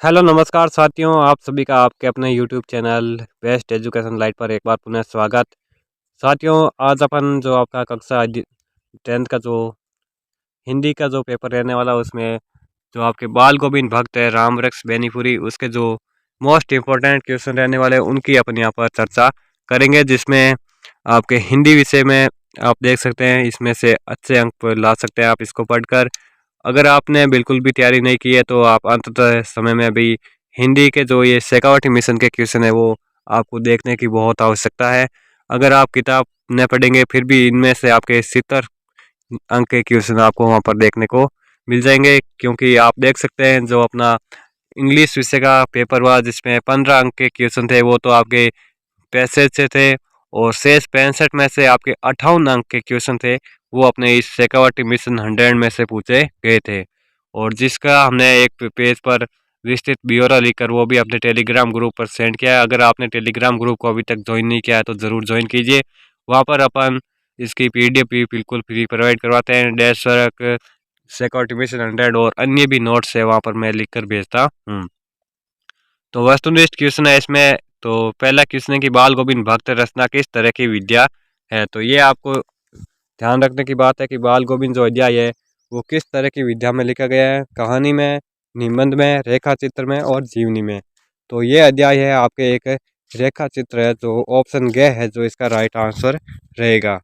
Hello नमस्कार साथियों, आप सभी का आपके अपने YouTube channel best education light पर एक बार पुनः स्वागत। साथियों, आज अपन जो आपका कक्षा 10th का जो हिंदी का जो पेपर रहने वाला उसमें जो आपके बाल गोविंद भक्त है राम वृक्ष बेनीपुरी उसके जो मोस्ट इम्पोर्टेंट क्वेश्चन रहने वाले हैं उनकी अपन यहाँ पर चर्चा करेंगे, जिसमें आपके हिंदी विषय में आप देख सकते हैं इसमें से अच्छे अंक ला सकते हैं आप इसको पढ़कर। अगर आपने बिल्कुल भी तैयारी नहीं की है तो आप अंततः समय में भी हिंदी के जो ये शेखावटी मिशन के क्वेश्चन है वो आपको देखने की बहुत आवश्यकता है। अगर आप किताब न पढ़ेंगे फिर भी इनमें से आपके 70 अंक के क्वेश्चन आपको वहाँ पर देखने को मिल जाएंगे, क्योंकि आप देख सकते हैं जो अपना इंग्लिश विषय का पेपर हुआ जिसमें 15 अंक के क्वेश्चन थे वो तो आपके पैसेज से थे, और शेष 65 में से आपके 58 अंक के क्वेश्चन थे वो अपने इस शेखावटी मिशन 100 में से पूछे गए थे। और जिसका हमने एक पेज पर विस्तृत ब्यौरा लिखकर वो भी अपने टेलीग्राम ग्रुप पर सेंड किया है। अगर आपने टेलीग्राम ग्रुप को अभी तक ज्वाइन नहीं किया है तो ज़रूर ज्वाइन कीजिए। वहाँ पर अपन इसकी पीडीएफ भी बिल्कुल फ्री प्रोवाइड करवाते हैं। डैश वर्क, शेखावटी मिशन 100 और अन्य भी नोट्स है वहाँ पर मैं लिख कर भेजता हूँ। तो वस्तुनिष्ठ क्वेश्चन है इसमें। तो पहला क्वेश्चन है कि बाल गोविंद भक्त रचना किस तरह की विद्या है। तो ये आपको ध्यान रखने की बात है कि बाल गोविंद जो अध्याय है वो किस तरह की विद्या में लिखा गया है, कहानी में, निबंध में, रेखा चित्र में और जीवनी में। तो ये अध्याय है आपके एक रेखा चित्र है, जो ऑप्शन ग है जो इसका राइट आंसर रहेगा।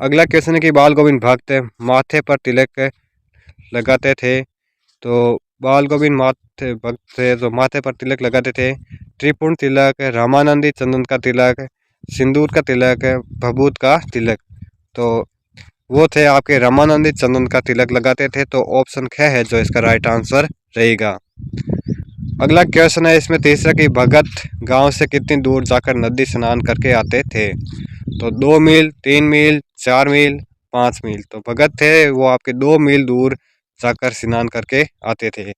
अगला क्वेश्चन है कि बाल गोविंद भक्त माथे पर तिलक लगाते थे। तो बाल गोविंद माथे भक्त थे जो माथे पर तिलक लगाते थे। त्रिपुण तिलक, रामानंदी चंदन का तिलक, सिंदूर का तिलक, भभूत का तिलक। तो वो थे आपके रामानंदी चंदन का तिलक लगाते थे। तो ऑप्शन ख है जो इसका राइट आंसर रहेगा। अगला क्वेश्चन है इसमें तीसरा कि भगत गांव से कितनी दूर जाकर नदी स्नान करके आते थे। तो 2 मील, 3 मील, 4 मील, 5 मील। तो भगत थे वो आपके 2 मील दूर जाकर स्नान करके आते थे।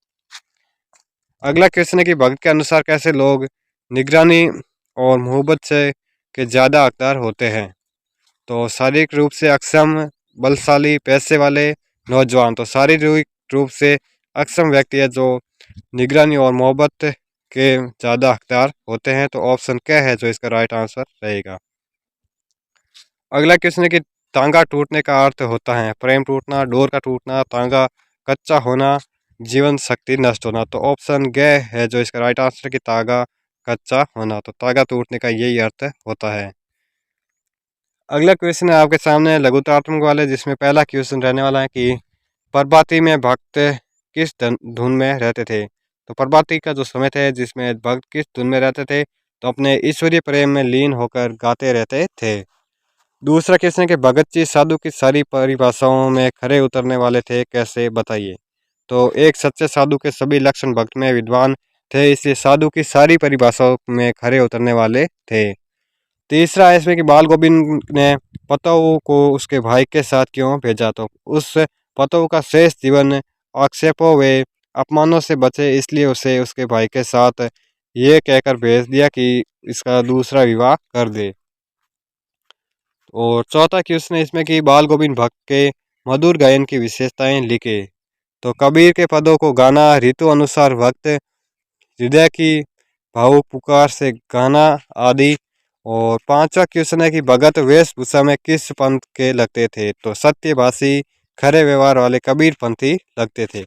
अगला क्वेश्चन है कि भगत के अनुसार कैसे लोग निगरानी और मोहब्बत से के ज़्यादा हकदार होते हैं। तो शारीरिक रूप से अक्षम, बलशाली, पैसे वाले, नौजवान। तो शारीरिक रूप से अक्षम व्यक्ति है जो निगरानी और मोहब्बत के ज़्यादा हकदार होते हैं। तो ऑप्शन क्या है जो इसका राइट आंसर रहेगा। अगला क्वेश्चन है कि तांगा टूटने का अर्थ होता है प्रेम टूटना, डोर का टूटना, तांगा कच्चा होना, जीवन शक्ति नष्ट होना। तो ऑप्शन ग है जो इसका राइट आंसर है कि तांगा कच्चा होना। तो तांगा टूटने का यही अर्थ होता है। अगला क्वेश्चन है आपके सामने लघुतात्मक वाले, जिसमें पहला क्वेश्चन रहने वाला है कि प्रभाती में भक्त किस धुन में रहते थे। तो प्रभाती का जो समय थे जिसमें भक्त किस धुन में रहते थे, तो अपने ईश्वरीय प्रेम में लीन होकर गाते रहते थे। दूसरा क्वेश्चन है कि भगत जी साधु की सारी परिभाषाओं में खरे उतरने वाले थे, कैसे बताइए। तो एक सच्चे साधु के सभी लक्षण भक्त में विद्वान थे, इसलिए साधु की सारी परिभाषाओं में खरे उतरने वाले थे। तीसरा है इसमें कि बाल गोविंद ने पतऊ को उसके भाई के साथ क्यों भेजा। तो उस पतऊ का शेष जीवन आक्षेपों व अपमानों से बचे, इसलिए उसे उसके भाई के साथ ये कहकर भेज दिया कि इसका दूसरा विवाह कर दे। और चौथा क्वेश्चन है इसमें कि बाल गोविंद भक्त के मधुर गायन की विशेषताएं लिखे। तो कबीर के पदों को गाना, ऋतु अनुसार भक्त, हृदय की भावुक पुकार से गाना आदि। और पांचवा क्वेश्चन है कि भगत वेशभूषा में किस पंथ के लगते थे। तो सत्यभाषी, खरे व्यवहार वाले कबीर पंथी लगते थे।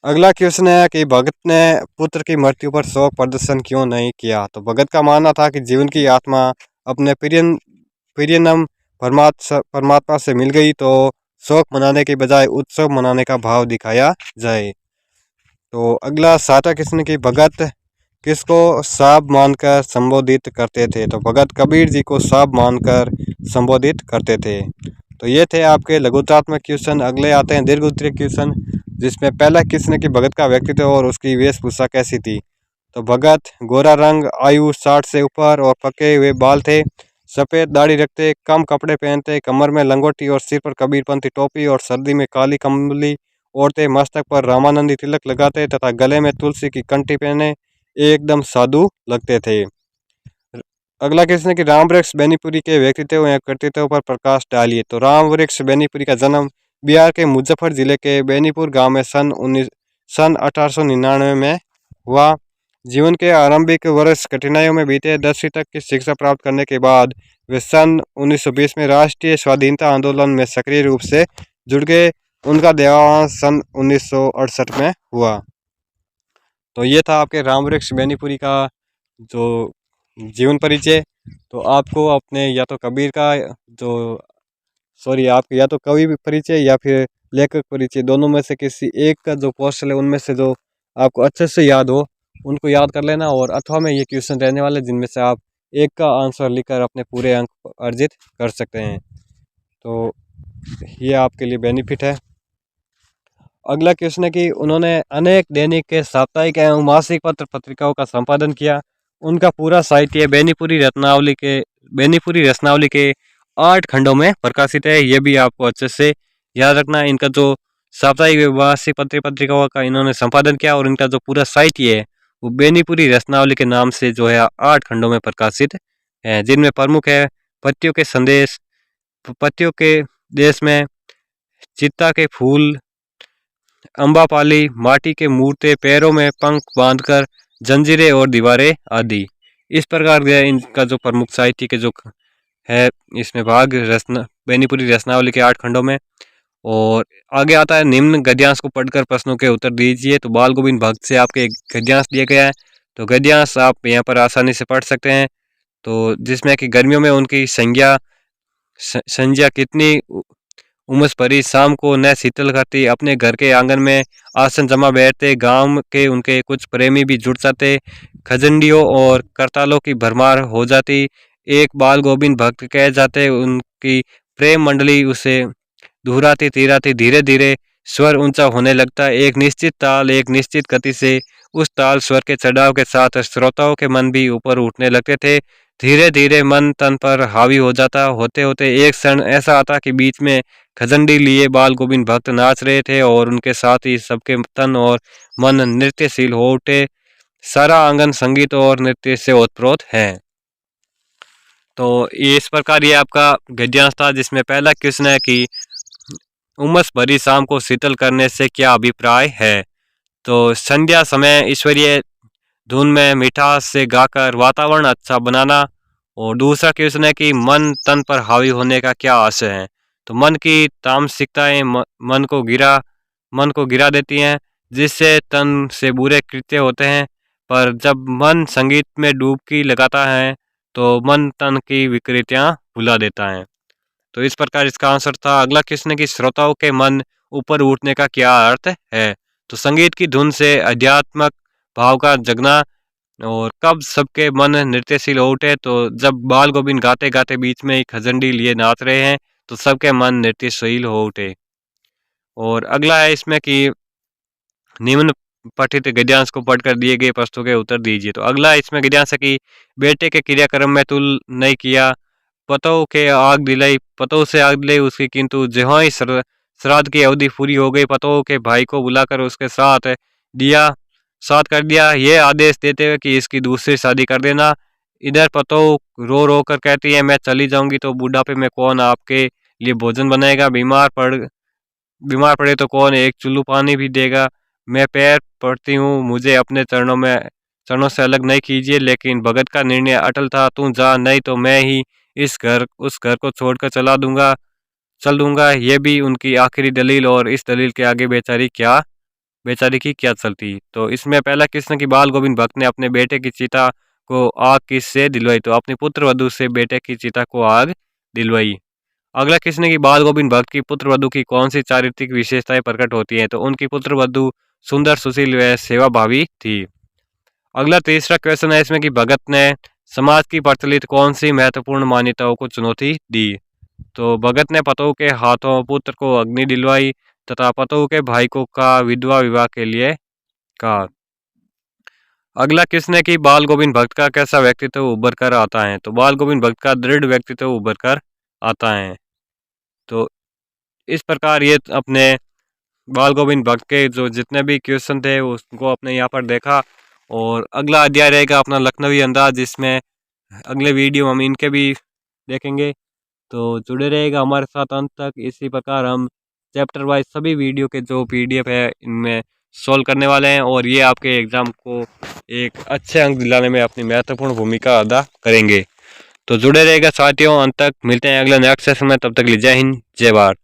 अगला क्वेश्चन है कि भगत ने पुत्र की मृत्यु पर शोक प्रदर्शन क्यों नहीं किया। तो भगत का मानना था कि जीवन की आत्मा अपने प्रियनम परमात्मा से मिल गई, तो शोक मनाने के बजाय उत्सव मनाने का भाव दिखाया जाए। तो अगला सातवां क्वेश्चन कि भगत किसको साहब मानकर संबोधित करते थे। तो भगत कबीर जी को साहब मानकर संबोधित करते थे। तो ये थे आपके लघुतात्मक क्वेश्चन। अगले आते हैं दीर्घ उत्तरीय क्वेश्चन, जिसमें पहला क्वेश्चन है कि भगत का व्यक्तित्व और उसकी वेशभूषा कैसी थी। तो भगत गोरा रंग, आयु 60 से ऊपर और पके हुए बाल थे, सफ़ेद दाढ़ी रखते, कम कपड़े पहनते, कमर में लंगोटी और सिर पर कबीरपंथी टोपी और सर्दी में काली कंबली ओढ़ते, मस्तक पर रामानंदी तिलक लगाते तथा गले में तुलसी की कंठी पहने एकदम साधु लगते थे। अगला क्वेश्चन है कि राम वृक्ष बेनीपुरी के व्यक्तित्व या कृतित्व पर प्रकाश डालिए। तो राम वृक्ष बेनीपुरी का जन्म बिहार के मुजफ्फर जिले के बेनीपुर गांव में सन सन 1899 में हुआ। जीवन के आरंभिक वर्ष कठिनाइयों में बीते 10वीं तक की शिक्षा प्राप्त करने के बाद वे सन 1920 में राष्ट्रीय स्वाधीनता आंदोलन में सक्रिय रूप से जुड़ गए। उनका देहांत सन 1968 में हुआ। तो ये था आपके रामवृक्ष बेनीपुरी का जो जीवन परिचय। तो आपको अपने या तो कबीर का जो आप या तो कवि परिचय या फिर लेखक परिचय, दोनों में से किसी एक का जो पोस्टर है उनमें से जो आपको अच्छे से याद हो उनको याद कर लेना। और अथवा में ये क्वेश्चन रहने वाले जिनमें से आप एक का आंसर लिखकर अपने पूरे अंक अर्जित कर सकते हैं। तो ये आपके लिए बेनिफिट है। अगला क्वेश्चन है कि उन्होंने अनेक दैनिक के साप्ताहिक एवं मासिक पत्र पत्रिकाओं का संपादन किया। उनका पूरा साहित्य बेनीपुरी रत्नावली के 8 खंडों में प्रकाशित है। ये भी आपको अच्छे से याद रखना है। इनका जो साप्ताहिक व मासिक पत्र पत्रिकाओं का इन्होंने संपादन किया और इनका जो पूरा साहित्य है वो बेनीपुरी रत्नावली के नाम से जो है 8 खंडों में प्रकाशित है, जिनमें प्रमुख है पत्तियों के संदेश, पत्तियों के देश में, चित्ता के फूल, अम्बापाली, माटी के मूर्ते, पैरों में पंख बांधकर, जंजीरें और दीवारें आदि। इस प्रकार के इनका जो प्रमुख साहित्य के जो है इसमें भाग बेनीपुरी रत्नावली के 8 खंडों में। और आगे आता है निम्न गद्यांश को पढ़कर प्रश्नों के उत्तर दीजिए। तो बाल गोविंद भक्त से आपके एक गद्यांश दिया गया है। तो गद्यांश आप यहाँ पर आसानी से पढ़ सकते हैं। तो जिसमें कि गर्मियों में उनकी संज्ञा कितनी उमस भरी, शाम को न शीतल करती, अपने घर के आंगन में आसन जमा बैठते, गांव के उनके कुछ प्रेमी भी जुट जाते, खजंडियों और करतालों की भरमार हो जाती, एक बाल गोविंद भक्त कह जाते, उनकी प्रेम मंडली उसे दोहराती तीराती, धीरे धीरे स्वर ऊंचा होने लगता, एक निश्चित ताल एक निश्चित गति से उस ताल स्वर के चढ़ाव के साथ श्रोताओं के मन भी ऊपर उठने लगते थे, धीरे धीरे मन तन पर हावी हो जाता, होते होते एक क्षण ऐसा आता कि बीच में खजंडी लिए बाल गोविंद भक्त नाच रहे थे और उनके साथ ही सबके तन और मन नृत्यशील हो उठे, सारा आंगन संगीत और नृत्य से ओतप्रोत है। तो इस प्रकार ये आपका गद्यांश था, जिसमें पहला क्वेश्चन है कि उमस भरी शाम को शीतल करने से क्या अभिप्राय है। तो संध्या समय ईश्वरीय धुन में मिठास से गाकर वातावरण अच्छा बनाना। और दूसरा क्वेश्चन है कि मन तन पर हावी होने का क्या आशय है। तो मन की तामसिकताएं मन को गिरा देती हैं, जिससे तन से बुरे कृत्य होते हैं। पर जब मन संगीत में डुबकी लगाता है तो मन तन की विकृतियां भुला देता है। तो इस प्रकार इसका आंसर था। अगला क्वेश्चन है कि श्रोताओं के मन ऊपर उठने का क्या अर्थ है। तो संगीत की धुन से अध्यात्मक भाव का जगना। और कब सबके मन नृत्यशील हो उठे, तो जब बाल गोविंद गाते गाते बीच में ही खजंडी लिए नाच रहे हैं तो सबके मन नृत्यशील हो उठे। और अगला है इसमें कि निम्न पठित गद्यांश को पढ़कर दिए गए प्रश्नों के उत्तर दीजिए। तो अगला इसमें गद्यांश है कि बेटे के क्रियाक्रम में तुल नहीं किया, पतों से आग दिलाई उसकी, किंतु जहाँ ही श्राद्ध की अवधि पूरी हो गई पतों के भाई को बुलाकर उसके साथ कर दिया, ये आदेश देते हुए कि इसकी दूसरी शादी कर देना। इधर पतों रो रो कर कहती है मैं चली जाऊंगी तो बुढ़ापे में कौन आपके लिए भोजन बनाएगा, बीमार पड़े तो कौन एक चुल्लू पानी भी देगा। मैं पैर पड़ती हूँ, मुझे अपने चरणों से अलग नहीं कीजिए। लेकिन भगत का निर्णय अटल था, तू जा, नहीं तो मैं ही उस घर को छोड़कर चल दूंगा। ये भी उनकी आखिरी दलील, और इस दलील के आगे बेचारी की क्या चलती। तो इसमें पहला कृष्ण की बाल गोविंद भक्त ने अपने बेटे की चिता को आग किससे दिलवाई। तो अपनी पुत्र वधु से बेटे की चिता को आग दिलवाई। अगला कृष्ण की बाल गोविंद भक्त की पुत्र वधु की कौन सी चारित्रिक विशेषताएं प्रकट होती हैं। तो उनकी पुत्र वधु सुंदर, सुशील व सेवा भावी थी। अगला तीसरा क्वेश्चन है इसमें कि भगत ने समाज की प्रचलित कौन सी महत्वपूर्ण मान्यताओं को चुनौती दी। तो भगत ने पतों के हाथों पुत्र को अग्नि दिलवाई तथा पतों के भाई को का विधवा विवाह के लिए कहा। अगला किसने की बाल गोविंद भक्त का कैसा व्यक्तित्व उभर कर आता है। तो बाल गोविंद भक्त का दृढ़ व्यक्तित्व उभर कर आता है। तो इस प्रकार ये अपने बाल गोविंद भक्त के जो जितने भी क्वेश्चन थे उसको अपने यहाँ पर देखा। और अगला अध्याय रहेगा अपना लखनवी अंदाज, जिसमें अगले वीडियो हम इनके भी देखेंगे। तो जुड़े रहेगा हमारे साथ अंत तक। इसी प्रकार हम चैप्टर वाइज सभी वीडियो के जो PDF है इनमें सोल्व करने वाले हैं और ये आपके एग्ज़ाम को एक अच्छे अंक दिलाने में अपनी महत्वपूर्ण भूमिका अदा करेंगे। तो जुड़े रहेगा साथियों अंत तक। मिलते हैं अगले नेक्स्ट सेशन में, तब तक के लिए जय हिंद जय भारत।